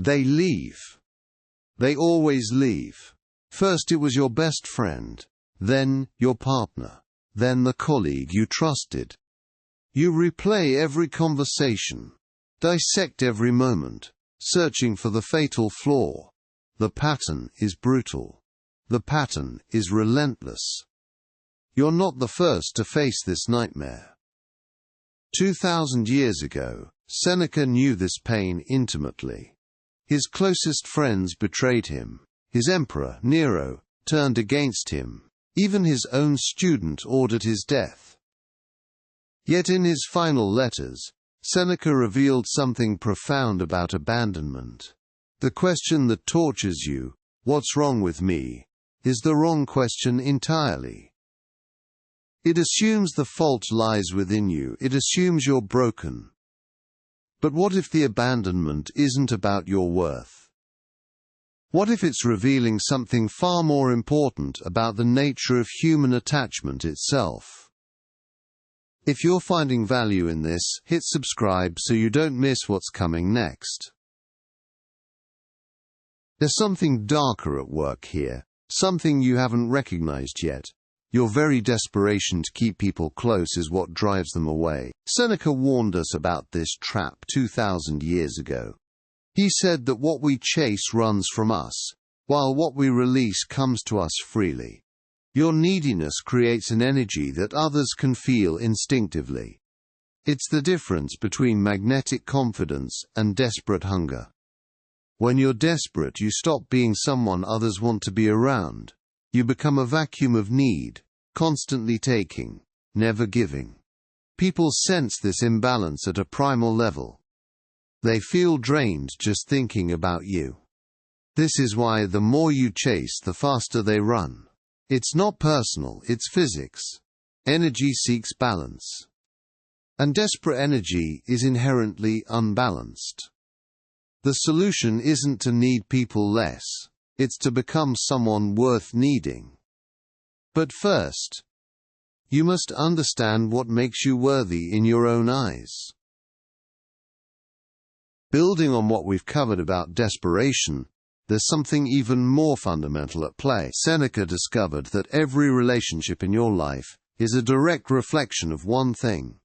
They leave. They always leave. First it was your best friend, then your partner, then the colleague you trusted. You replay every conversation, dissect every moment, searching for the fatal flaw. The pattern is brutal. The pattern is relentless. You're not the first to face this nightmare. 2,000 years ago, Seneca knew this pain intimately. His closest friends betrayed him. His emperor, Nero, turned against him. Even his own student ordered his death. Yet in his final letters, Seneca revealed something profound about abandonment. The question that tortures you, "What's wrong with me?" is the wrong question entirely. It assumes the fault lies within you. It assumes you're broken. But what if the abandonment isn't about your worth? What if it's revealing something far more important about the nature of human attachment itself? If you're finding value in this, hit subscribe so you don't miss what's coming next. There's something darker at work here, something you haven't recognized yet. Your very desperation to keep people close is what drives them away. Seneca warned us about this trap 2,000 years ago. He said that what we chase runs from us, while what we release comes to us freely. Your neediness creates an energy that others can feel instinctively. It's the difference between magnetic confidence and desperate hunger. When you're desperate, you stop being someone others want to be around. You become a vacuum of need, constantly taking, never giving. People sense this imbalance at a primal level. They feel drained just thinking about you. This is why the more you chase, the faster they run. It's not personal, it's physics. Energy seeks balance. And desperate energy is inherently unbalanced. The solution isn't to need people less, it's to become someone worth needing. But first, you must understand what makes you worthy in your own eyes. Building on what we've covered about desperation, there's something even more fundamental at play. Seneca discovered that every relationship in your life is a direct reflection of one thing: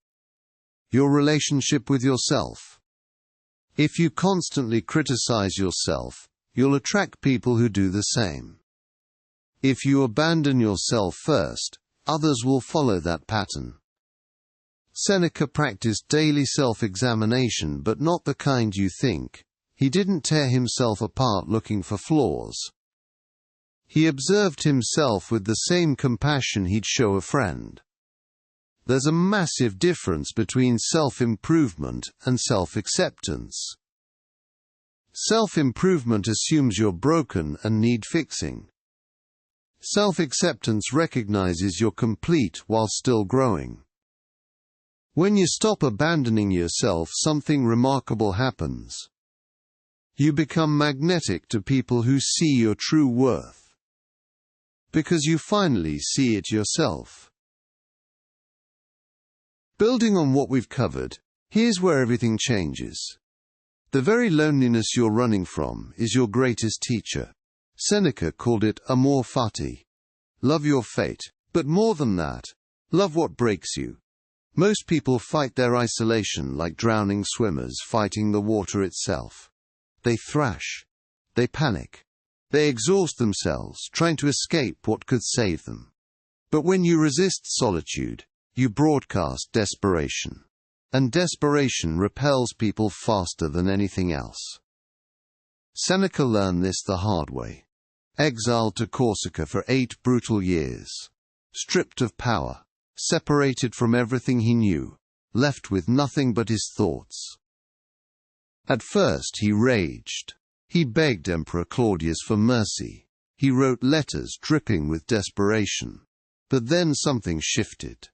your relationship with yourself. If you constantly criticize yourself, you'll attract people who do the same. If you abandon yourself first, others will follow that pattern. Seneca practiced daily self-examination, but not the kind you think. He didn't tear himself apart looking for flaws. He observed himself with the same compassion he'd show a friend. There's a massive difference between self-improvement and self-acceptance. Self-improvement assumes you're broken and need fixing. Self-acceptance recognizes you're complete while still growing. When you stop abandoning yourself, something remarkable happens. You become magnetic to people who see your true worth. Because you finally see it yourself. Building on what we've covered, here's where everything changes. The very loneliness you're running from is your greatest teacher. Seneca called it amor fati. Love your fate, but more than that, love what breaks you. Most people fight their isolation like drowning swimmers fighting the water itself. They thrash. They panic. They exhaust themselves trying to escape what could save them. But when you resist solitude, you broadcast desperation. And desperation repels people faster than anything else. Seneca learned this the hard way. Exiled to Corsica for 8 brutal years. Stripped of power. Separated from everything he knew, left with nothing but his thoughts. At first he raged. He begged Emperor Claudius for mercy. He wrote letters dripping with desperation. But then something shifted.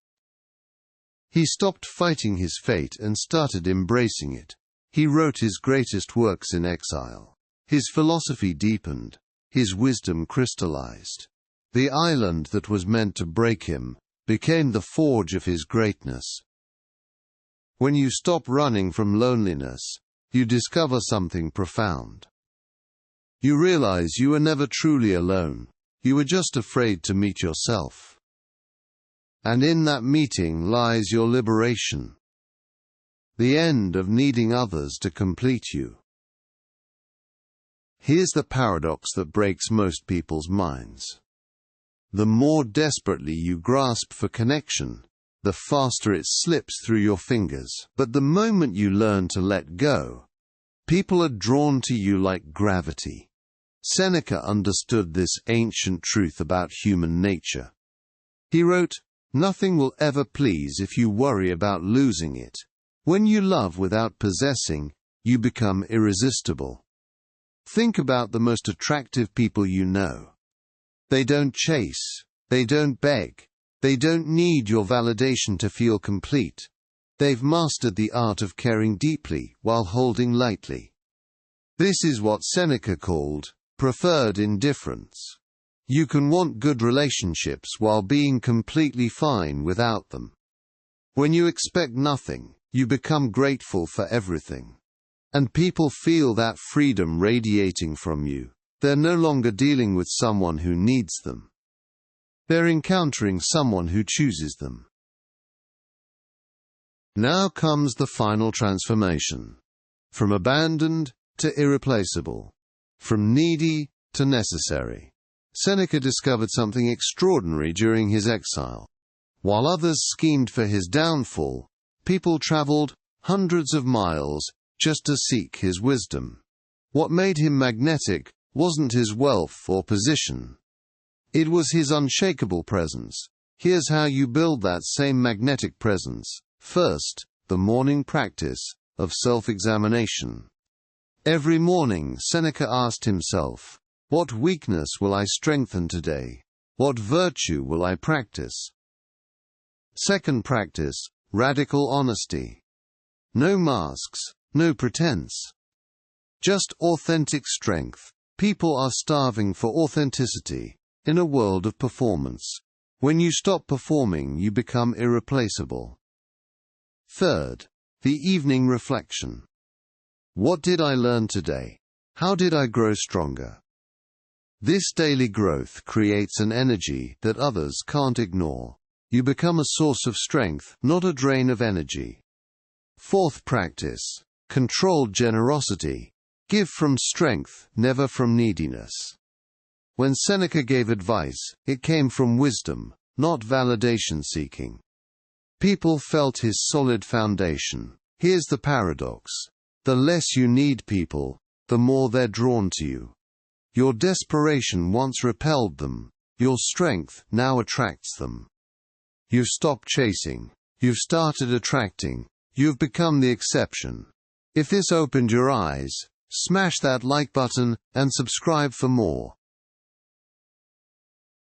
He stopped fighting his fate and started embracing it. He wrote his greatest works in exile. His philosophy deepened. His wisdom crystallized. The island that was meant to break him became the forge of his greatness. When you stop running from loneliness, you discover something profound. You realize you were never truly alone. You were just afraid to meet yourself. And in that meeting lies your liberation. The end of needing others to complete you. Here's the paradox that breaks most people's minds. The more desperately you grasp for connection, the faster it slips through your fingers. But the moment you learn to let go, people are drawn to you like gravity. Seneca understood this ancient truth about human nature. He wrote, "Nothing will ever please if you worry about losing it. When you love without possessing, you become irresistible." Think about the most attractive people you know. They don't chase, they don't beg, they don't need your validation to feel complete. They've mastered the art of caring deeply while holding lightly. This is what Seneca called preferred indifference. You can want good relationships while being completely fine without them. When you expect nothing, you become grateful for everything. And people feel that freedom radiating from you. They're no longer dealing with someone who needs them. They're encountering someone who chooses them. Now comes the final transformation. From abandoned to irreplaceable. From needy to necessary. Seneca discovered something extraordinary during his exile. While others schemed for his downfall, people traveled hundreds of miles just to seek his wisdom. What made him magnetic wasn't his wealth or position. It was his unshakable presence. Here's how you build that same magnetic presence. First, the morning practice of self-examination. Every morning, Seneca asked himself, "What weakness will I strengthen today? What virtue will I practice?" Second practice, radical honesty. No masks, no pretense. Just authentic strength. People are starving for authenticity in a world of performance. When you stop performing, you become irreplaceable. Third, the evening reflection. What did I learn today? How did I grow stronger? This daily growth creates an energy that others can't ignore. You become a source of strength, not a drain of energy. Fourth practice, controlled generosity. Give from strength, never from neediness. When Seneca gave advice, it came from wisdom, not validation seeking. People felt his solid foundation. Here's the paradox. The less you need people, the more they're drawn to you. Your desperation once repelled them. Your strength now attracts them. You've stopped chasing. You've started attracting. You've become the exception. If this opened your eyes, smash that like button and subscribe for more.